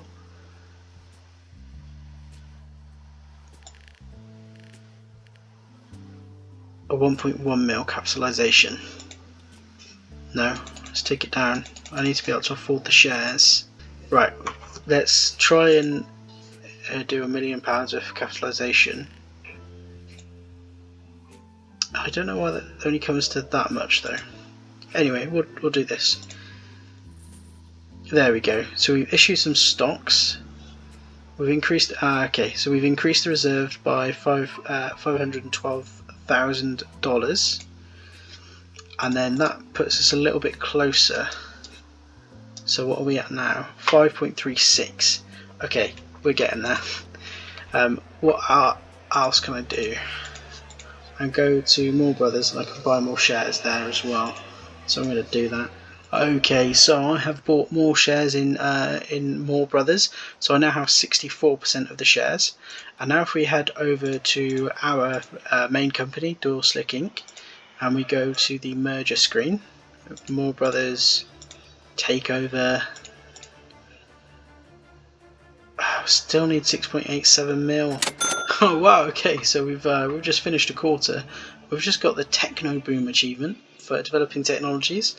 A 1.1 mil capitalization. No, let's take it down. I need to be able to afford the shares. Right, let's try and do £1 million worth of capitalization. I don't know why that only comes to that much though. Anyway, we'll do this. There we go. So we've issued some stocks. We've increased. Okay, so we've increased the reserve by $512,000, and then that puts us a little bit closer. So what are we at now? 5.36. Okay, we're getting there. What else can I do? And go to More Brothers, and I can buy more shares there as well. So I'm going to do that. Okay, so I have bought more shares in More Brothers, so I now have 64% of the shares. And now if we head over to our main company, Slick Inc., and we go to the merger screen, More Brothers takeover. Still need 6.87 mil. Oh wow, okay, so we've just finished a quarter. We've just got the Techno Boom achievement for developing technologies.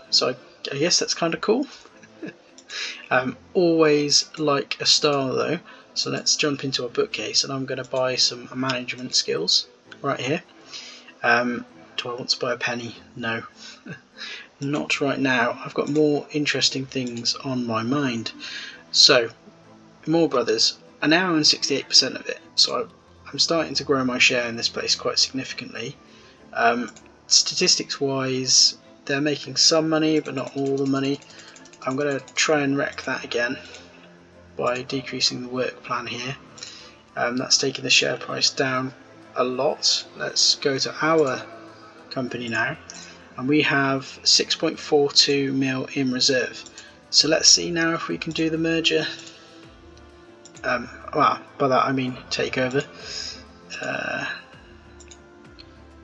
So I guess that's kind of cool. Always like a star though, so let's jump into our bookcase, and I'm going to buy some management skills right here. Do I want to buy a penny? No. Not right now. I've got more interesting things on my mind. So, More Brothers, I now own 68% of it, so I'm starting to grow my share in this place quite significantly. Statistics wise, they're making some money, but not all the money. I'm going to try and wreck that again by decreasing the work plan here. That's taking the share price down a lot. Let's go to our company now, and we have 6.42 mil in reserve. So let's see now if we can do the merger. Well, by that I mean takeover.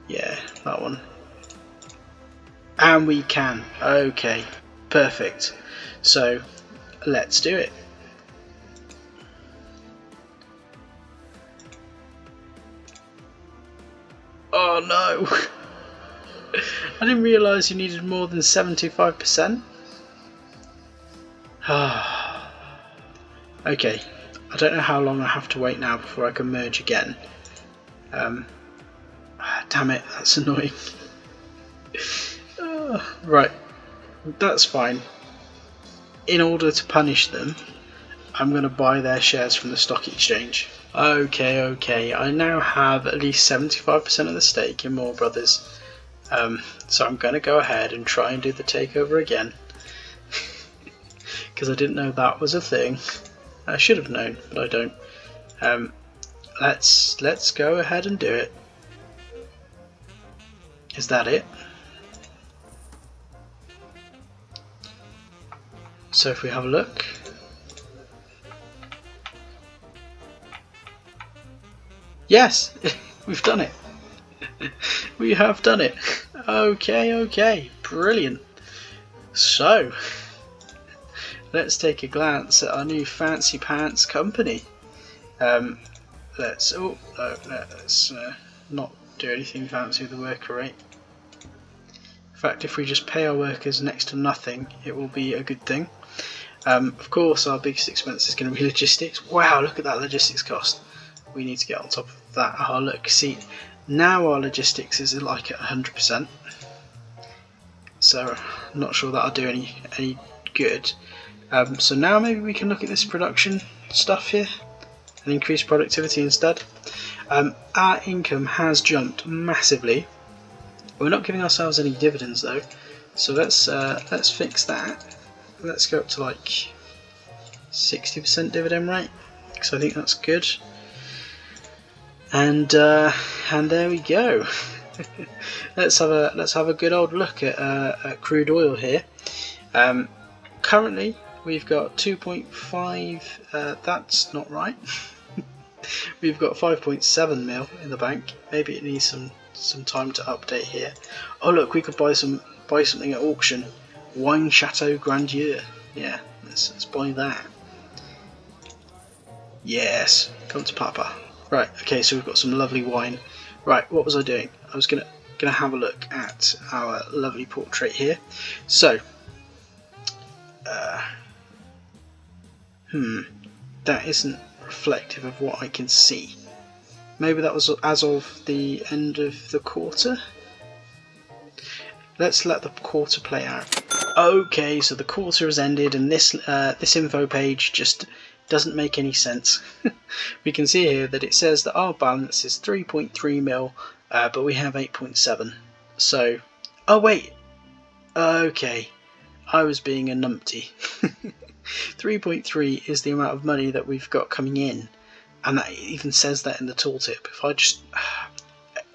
Yeah, that one. And we can. Okay, perfect. So let's do it. Oh no! I didn't realise you needed more than 75%. Okay, I don't know how long I have to wait now before I can merge again. Damn it, that's annoying. Right, that's fine. In order to punish them, I'm going to buy their shares from the stock exchange. Okay, I now have at least 75% of the stake in More Brothers. So I'm going to go ahead and try and do the takeover again. Because I didn't know that was a thing. I should have known, but I don't. Let's go ahead and do it. Is that it? So if we have a look, yes, we've done it. We have done it. Okay, brilliant. So let's take a glance at our new fancy pants company. Let's not do anything fancy with the worker rate. In fact, if we just pay our workers next to nothing, it will be a good thing. Of course, our biggest expense is going to be logistics. Wow, look at that logistics cost. We need to get on top of that. Oh, look, see, now our logistics is like at 100%. So, I'm not sure that'll do any good. So now maybe we can look at this production stuff here and increase productivity instead. Our income has jumped massively. We're not giving ourselves any dividends though, So let's fix that. Let's go up to like 60% dividend rate, because I think that's good. And there we go. let's have a good old look at crude oil here. Currently we've got 2.5. That's not right. We've got 5.7 mil in the bank. Maybe it needs some time to update here. Oh look, we could buy something at auction. Wine Chateau Grandeur. Yeah, let's buy that. Yes, come to Papa. Right, okay, so we've got some lovely wine. Right, what was I doing? I was gonna have a look at our lovely portrait here. So, that isn't reflective of what I can see. Maybe that was as of the end of the quarter. Let's let the quarter play out. Okay, so the quarter has ended, and this info page just doesn't make any sense. We can see here that it says that our balance is 3.3 mil, but we have 8.7. So, oh wait, okay, I was being a numpty. 3.3 is the amount of money that we've got coming in, and that even says that in the tooltip. If I just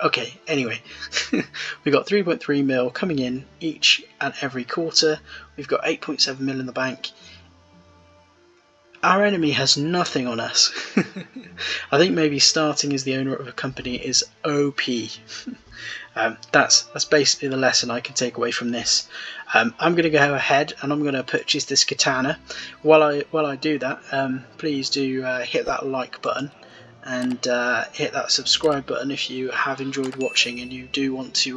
okay, anyway, we've got 3.3 mil coming in each and every quarter. We've got 8.7 mil in the bank. Our enemy has nothing on us. I think maybe starting as the owner of a company is OP. That's basically the lesson I can take away from this. I'm going to go ahead and I'm going to purchase this katana. While I do that, please do hit that like button and hit that subscribe button if you have enjoyed watching and you do want to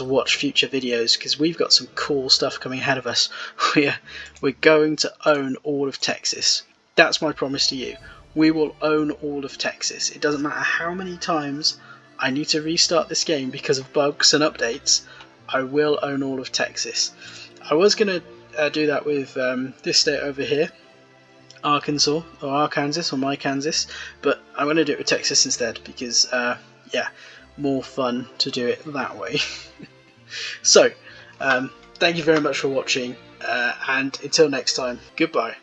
watch future videos, because we've got some cool stuff coming ahead of us. We're going to own all of Texas. That's my promise to you. We will own all of Texas. It doesn't matter how many times I need to restart this game because of bugs and updates. I will own all of Texas. I was going to do that with this state over here, Arkansas or Arkansas or my Kansas, but I'm going to do it with Texas instead because yeah, more fun to do it that way. So thank you very much for watching, and until next time, goodbye.